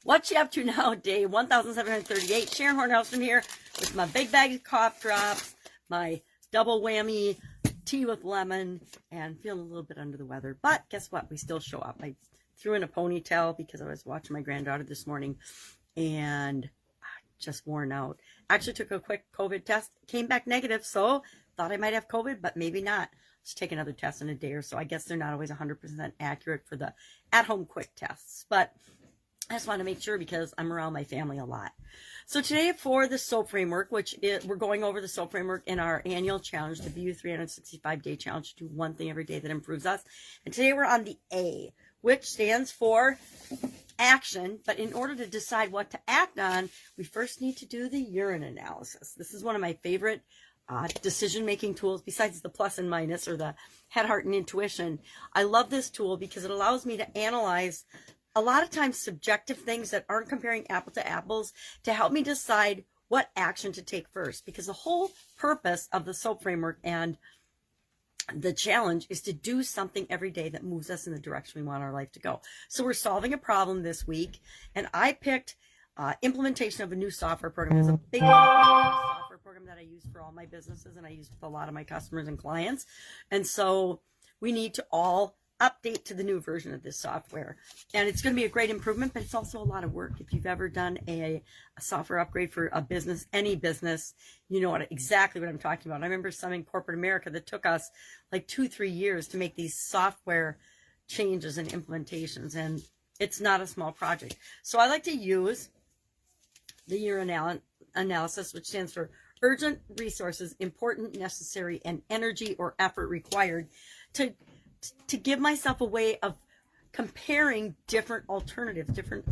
What you up to now? Day 1738. Sharon Horne-Ellstrom here with my big bag of cough drops, my double whammy tea with lemon, and feeling a little bit under the weather. But guess what? We still show up. I threw in a ponytail because I was watching my granddaughter this morning and just worn out. Actually took a quick COVID test, came back negative, so thought I might have COVID, but maybe not. Let's take another test in a day or so. I guess they're not always 100% accurate for the at-home quick tests, but I just want to make sure because I'm around my family a lot. So today for the SOAP framework, we're going over the SOAP framework in our annual challenge, the BU 365-day challenge, to do one thing every day that improves us. And today we're on the A, which stands for action. But in order to decide what to act on, we first need to do the urine analysis. This is one of my favorite decision-making tools besides the plus and minus or the head, heart, and intuition. I love this tool because it allows me to analyze a lot of times subjective things that aren't comparing apple to apples to help me decide what action to take first. Because the whole purpose of the SOAP framework and the challenge is to do something every day that moves us in the direction we want our life to go. So we're solving a problem this week, and I picked implementation of a new software program. It's a big software program that I use for all my businesses, and I use with a lot of my customers and clients. And so we need to all update to the new version of this software, and it's going to be a great improvement, but it's also a lot of work. If you've ever done a software upgrade for a business, any business, you know exactly what I'm talking about. I remember some in corporate America that took us like 2-3 years to make these software changes and implementations, and it's not a small project. So I like to use the urine analysis, which stands for urgent resources, important, necessary, and energy or effort required, to give myself a way of comparing different alternatives, different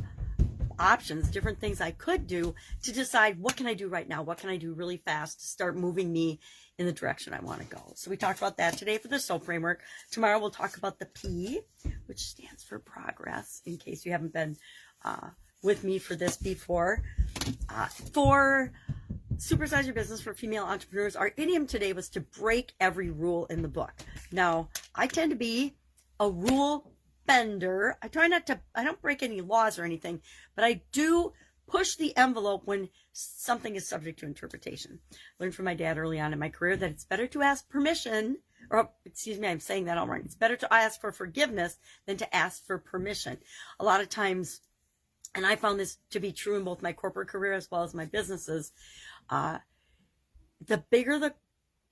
options, different things I could do to decide what can I do right now? What can I do really fast to start moving me in the direction I want to go? So we talked about that today for the SOAP framework. Tomorrow we'll talk about the P, which stands for progress, in case you haven't been with me for this before. For Supersize Your Business for female entrepreneurs, our idiom today was to break every rule in the book. Now, I tend to be a rule bender. I don't break any laws or anything, but I do push the envelope when something is subject to interpretation. I learned from my dad early on in my career that it's better to ask permission, or excuse me, I'm saying that all wrong. It's better to ask for forgiveness than to ask for permission. A lot of times, and I found this to be true in both my corporate career as well as my businesses, the bigger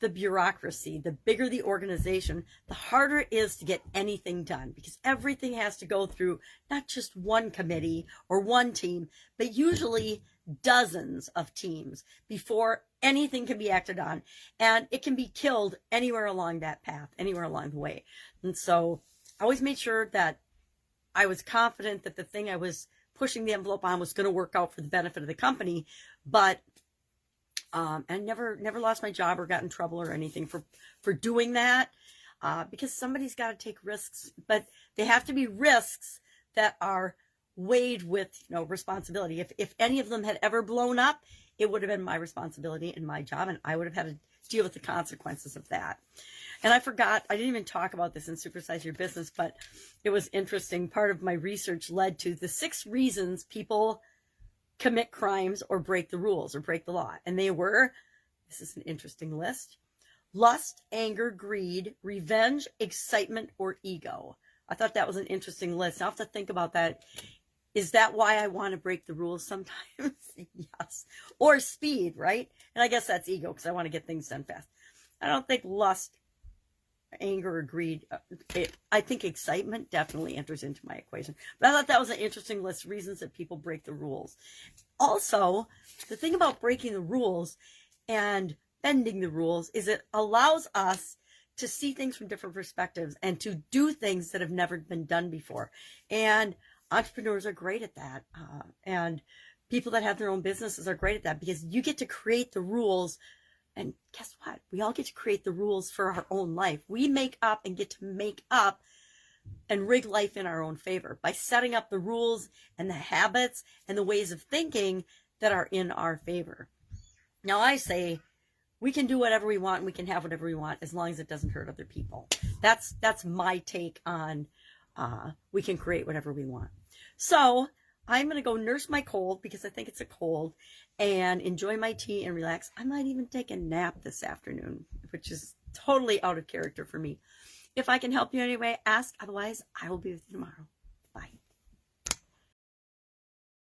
the bureaucracy, the bigger the organization, the harder it is to get anything done, because everything has to go through not just one committee or one team, but usually dozens of teams before anything can be acted on, and it can be killed anywhere along that path, anywhere along the way. And so I always made sure that I was confident that the thing I was pushing the envelope on was going to work out for the benefit of the company, but and never lost my job or got in trouble or anything for doing that, because somebody's got to take risks, but they have to be risks that are weighed with, responsibility. If any of them had ever blown up, it would have been my responsibility and my job, and I would have had to deal with the consequences of that. And I didn't even talk about this in Supersize Your Business, but it was interesting. Part of my research led to the 6 reasons people commit crimes or break the rules or break the law. And they were, this is an interesting list: lust, anger, greed, revenge, excitement, or ego. I thought that was an interesting list. I'll have to think about that. Is that why I want to break the rules sometimes? Yes. Or speed, right? And I guess that's ego, because I want to get things done fast. I don't think lust, anger, or greed. I think excitement definitely enters into my equation. But I thought that was an interesting list of reasons that people break the rules. Also, the thing about breaking the rules and bending the rules is it allows us to see things from different perspectives and to do things that have never been done before. And entrepreneurs are great at that. And people that have their own businesses are great at that, because you get to create the rules. And guess what? We all get to create the rules for our own life. We make up and get to make up and rig life in our own favor by setting up the rules and the habits and the ways of thinking that are in our favor. Now, I say we can do whatever we want and we can have whatever we want as long as it doesn't hurt other people. That's my take on we can create whatever we want. So I'm going to go nurse my cold because I think it's a cold and enjoy my tea and relax. I might even take a nap this afternoon, which is totally out of character for me. If I can help you anyway, ask. Otherwise, I will be with you tomorrow.